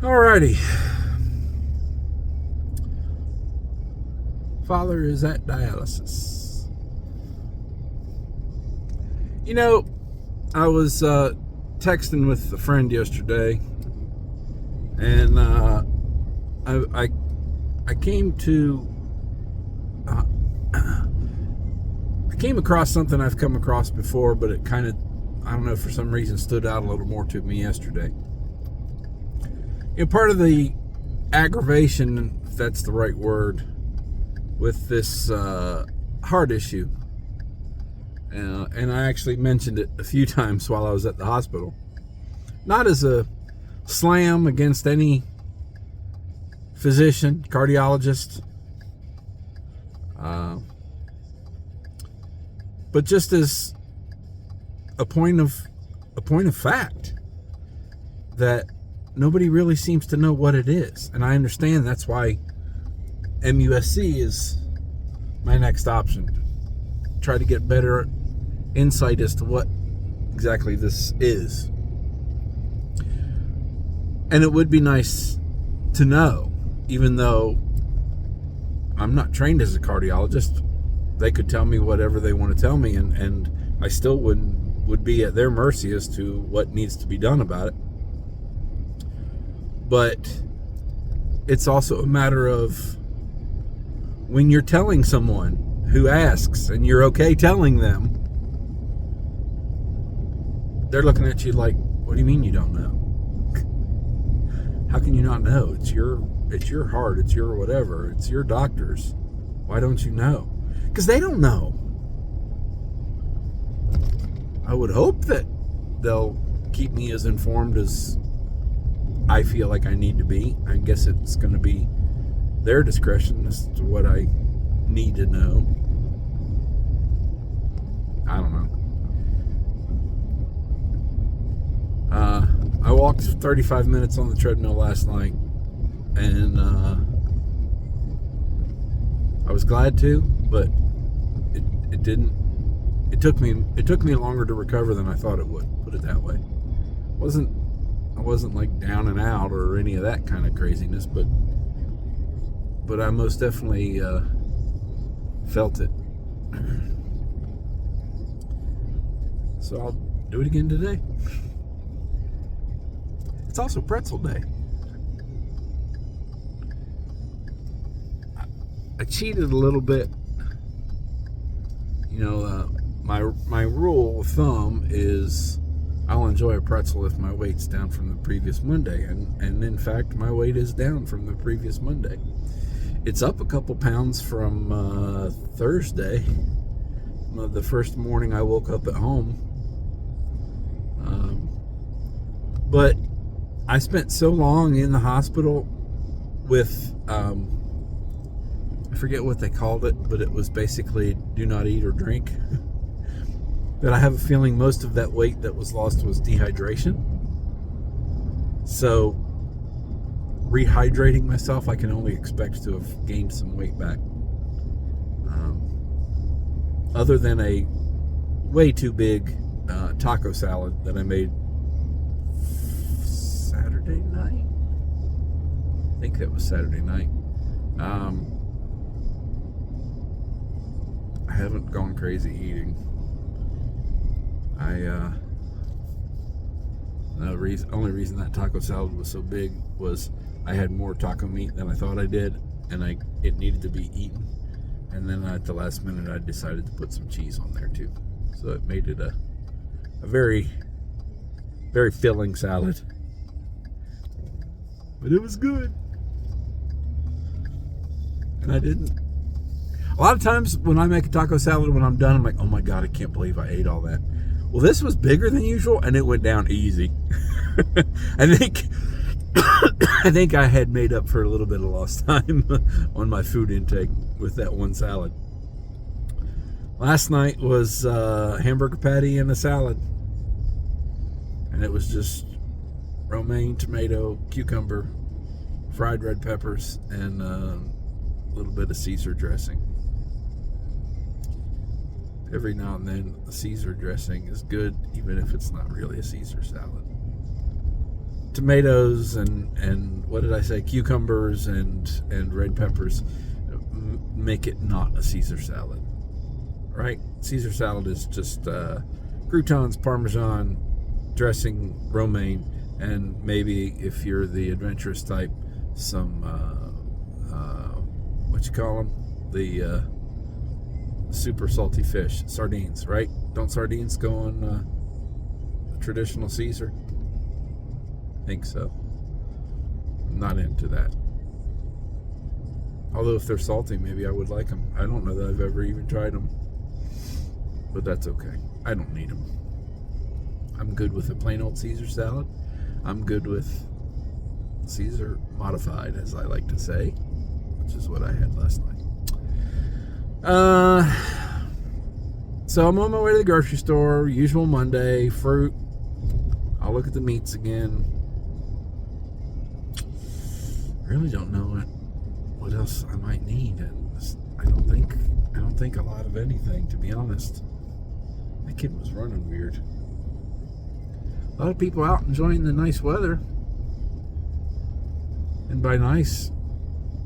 Alrighty. Father is at dialysis. You know, I was texting with a friend yesterday, and I came to I came across something I've come across before, but it kind of, I don't know, for some reason stood out a little more to me yesterday. Part of the aggravation, if that's the right word, with this heart issue, and I actually mentioned it a few times while I was at the hospital, not as a slam against any physician, cardiologist, but just as a point of fact that nobody really seems to know what it is. And I understand that's why MUSC is my next option. Try to get better insight as to what exactly this is. And it would be nice to know, even though I'm not trained as a cardiologist. They could tell me whatever they want to tell me, and I still would be at their mercy as to what needs to be done about it. But it's also a matter of when you're telling someone who asks and you're okay telling them, they're looking at you like, what do you mean you don't know? How can you not know? It's your heart, it's your whatever, it's your doctors. Why don't you know? Because they don't know. I would hope that they'll keep me as informed as I feel like I need to be. I guess it's going to be their discretion as to what I need to know. I don't know. I walked 35 minutes on the treadmill last night, and I was glad to, but it didn't. It took me longer to recover than I thought it would. Put it that way. I wasn't like down and out or any of that kind of craziness, but I most definitely felt it. So I'll do it again today. It's also pretzel day. I cheated a little bit. My rule of thumb is I'll enjoy a pretzel if my weight's down from the previous Monday. And in fact, my weight is down from the previous Monday. It's up a couple pounds from Thursday, the first morning I woke up at home. But I spent so long in the hospital with, I forget what they called it, but it was basically do not eat or drink. That I have a feeling most of that weight that was lost was dehydration. So, rehydrating myself, I can only expect to have gained some weight back. Other than a way too big taco salad that I made Saturday night. I think that was Saturday night. I haven't gone crazy eating. The only reason that taco salad was so big was I had more taco meat than I thought I did, and it needed to be eaten. And then at the last minute, I decided to put some cheese on there too, so it made it a very, very filling salad. But it was good, and I didn't. A lot of times when I make a taco salad, when I'm done, I'm like, oh my God, I can't believe I ate all that. Well, this was bigger than usual, and it went down easy. I think I had made up for a little bit of lost time on my food intake with that one salad. Last night was hamburger patty and a salad, and it was just romaine, tomato, cucumber, fried red peppers, and a little bit of Caesar dressing. Every now and then, the Caesar dressing is good, even if it's not really a Caesar salad. tomatoes and what did I say? Cucumbers and red peppers make it not a Caesar salad, right? Caesar salad is just croutons, Parmesan, dressing, romaine, and maybe if you're the adventurous type, some what you call them, the super salty fish, sardines, right? Don't sardines go on the traditional Caesar? I think so. I'm not into that. Although if they're salty, maybe I would like them. I don't know that I've ever even tried them, but that's okay. I don't need them. I'm good with a plain old Caesar salad. I'm good with Caesar modified, as I like to say, which is what I had last night. So I'm on my way to the grocery store. Usual Monday, fruit. I'll look at the meats again. Really don't know what else I might need. I don't think a lot of anything, to be honest. That kid was running weird. A lot of people out enjoying the nice weather. And by nice,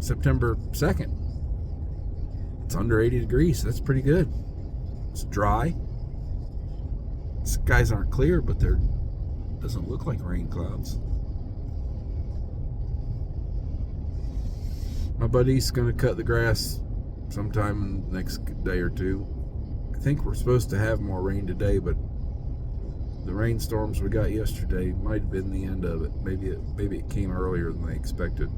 September 2nd. It's under 80 degrees. That's pretty good. It's dry. Skies aren't clear, but there doesn't look like rain clouds. My buddy's going to cut the grass sometime in the next day or two. I think we're supposed to have more rain today, but the rainstorms we got yesterday might have been the end of it. Maybe it came earlier than they expected.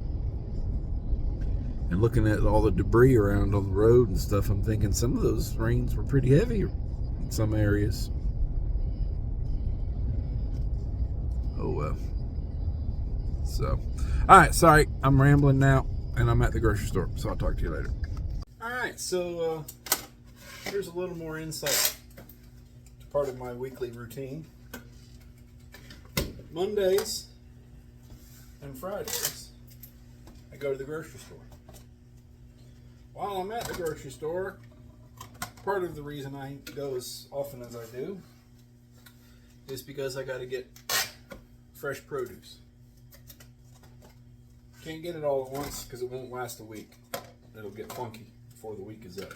And looking at all the debris around on the road and stuff, I'm thinking some of those rains were pretty heavy in some areas. Oh well. So, all right, sorry, I'm rambling now, and I'm at the grocery store, so I'll talk to you later. All right, so here's a little more insight to part of my weekly routine. Mondays and Fridays, I go to the grocery store. While I'm at the grocery store, part of the reason I go as often as I do is because I got to get fresh produce. Can't get it all at once because it won't last a week. It'll get funky before the week is up.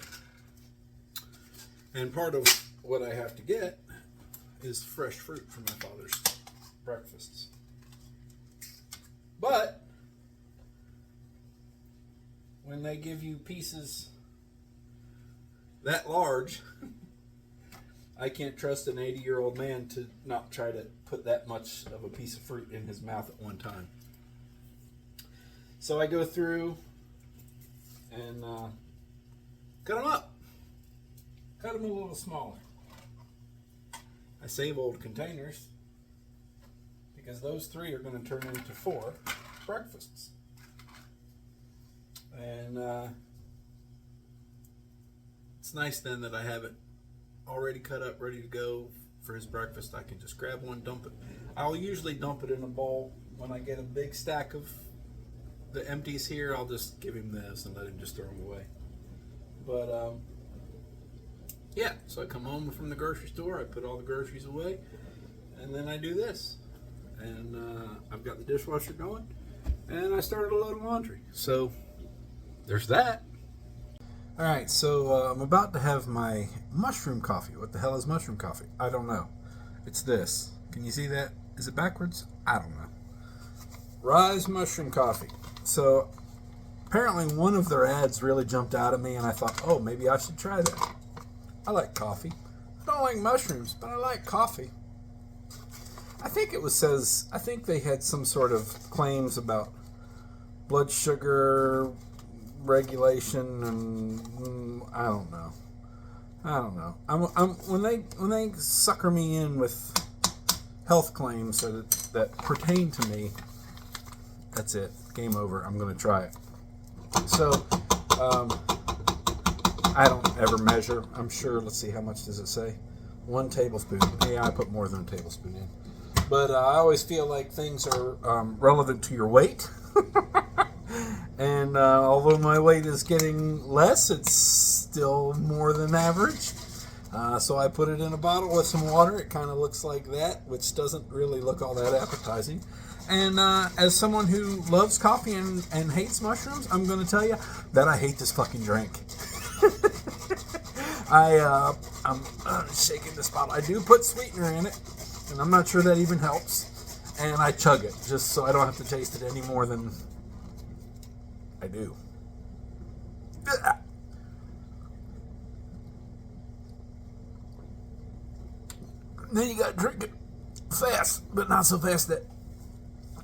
And part of what I have to get is fresh fruit for my father's breakfasts. But when they give you pieces that large, I can't trust an 80-year-old man to not try to put that much of a piece of fruit in his mouth at one time. So I go through and cut them up. Cut them a little smaller. I save old containers because those 3 are going to turn into 4 breakfasts. And it's nice then that I have it already cut up, ready to go for his breakfast. I can just grab one, dump it. I'll usually dump it in a bowl. When I get a big stack of the empties here, I'll just give him this and let him just throw them away. But yeah, so I come home from the grocery store, I put all the groceries away, and then I do this. And I've got the dishwasher going, and I started a load of laundry. So there's that. All right, so I'm about to have my mushroom coffee. What the hell is mushroom coffee? I don't know. It's this. Can you see that? Is it backwards? I don't know. Rise Mushroom Coffee. So apparently one of their ads really jumped out at me, and I thought, oh, maybe I should try that. I like coffee. I don't like mushrooms, but I like coffee. I think they had some sort of claims about blood sugar regulation, and I don't know. When they sucker me in with health claims that pertain to me, that's it. Game over. I'm going to try it. So, I don't ever measure. I'm sure. Let's see. How much does it say? 1 tablespoon. Yeah, I put more than a tablespoon in. But I always feel like things are relevant to your weight. And although my weight is getting less, it's still more than average. So I put it in a bottle with some water. It kind of looks like that, which doesn't really look all that appetizing. And as someone who loves coffee and hates mushrooms, I'm going to tell you that I hate this fucking drink. I'm shaking this bottle. I do put sweetener in it, and I'm not sure that even helps. And I chug it just so I don't have to taste it any more than I do. Then you got to drink it fast, but not so fast that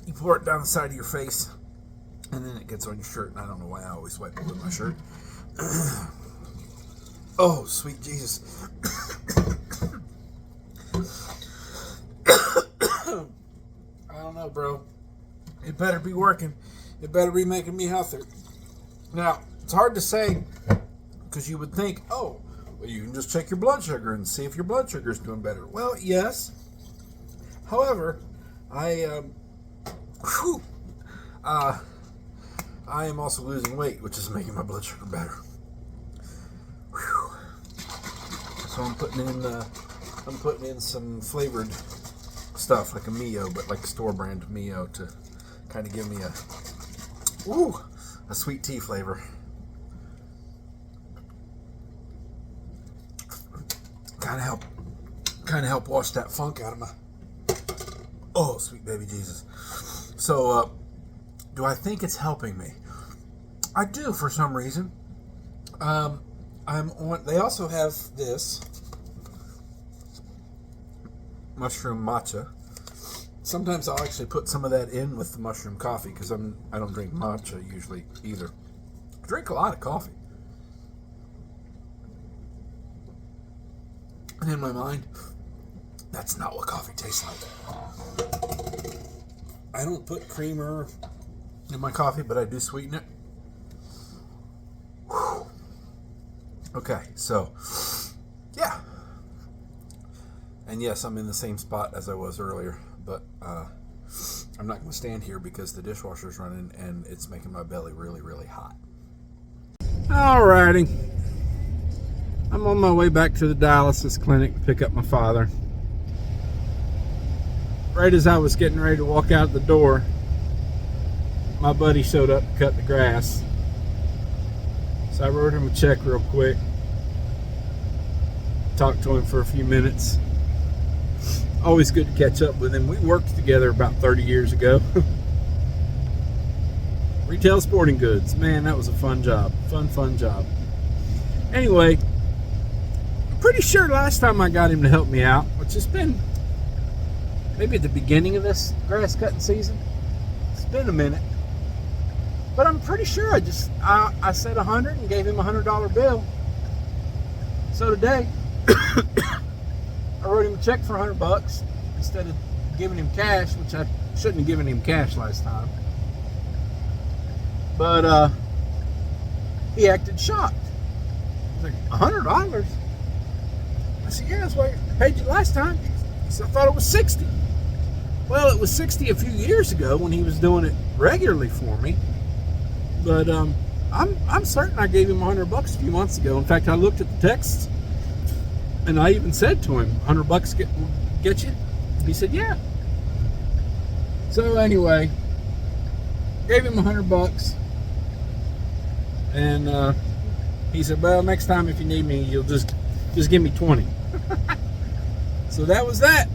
you pour it down the side of your face, and then it gets on your shirt. And I don't know why I always wipe it with my shirt. Oh, sweet Jesus. I don't know, bro. It better be working. It better be making me healthier. Now, it's hard to say because you would think, oh, well, you can just check your blood sugar and see if your blood sugar is doing better. Well, yes. However, I am also losing weight, which is making my blood sugar better. Whew. So I'm putting in some flavored stuff like a Mio, but like store brand Mio to kind of give me a sweet tea flavor. Kind of help wash that funk out of my. Oh, sweet baby Jesus. So, do I think it's helping me? I do for some reason. They also have this mushroom matcha. Sometimes I'll actually put some of that in with the mushroom coffee because I don't drink matcha usually either. I drink a lot of coffee. And in my mind, that's not what coffee tastes like. I don't put creamer in my coffee, but I do sweeten it. Whew. Okay, so, yeah. And yes, I'm in the same spot as I was earlier, but I'm not going to stand here because the dishwasher's running and it's making my belly really, really hot. Alrighty. I'm on my way back to the dialysis clinic to pick up my father. Right as I was getting ready to walk out the door, my buddy showed up to cut the grass. So I wrote him a check real quick. Talked to him for a few minutes. Always good to catch up with him. We worked together about 30 years ago. Retail sporting goods. Man, that was a fun job. Fun job. Anyway, I'm pretty sure last time I got him to help me out, which has been maybe at the beginning of this grass cutting season. It's been a minute. But I'm pretty sure I said 100 and gave him a $100 bill. So today, I wrote him a check for $100 instead of giving him cash, which I shouldn't have given him cash last time. But he acted shocked. He's like, $100? I said, yeah, that's what I paid you last time. He said, I thought it was 60. Well, it was 60 a few years ago when he was doing it regularly for me. But I'm certain I gave him $100 a few months ago. In fact, I looked at the texts and I even said to him, $100 get you? He said, yeah. So anyway, gave him $100, and he said, well, next time if you need me, you'll just give me 20. So that was that.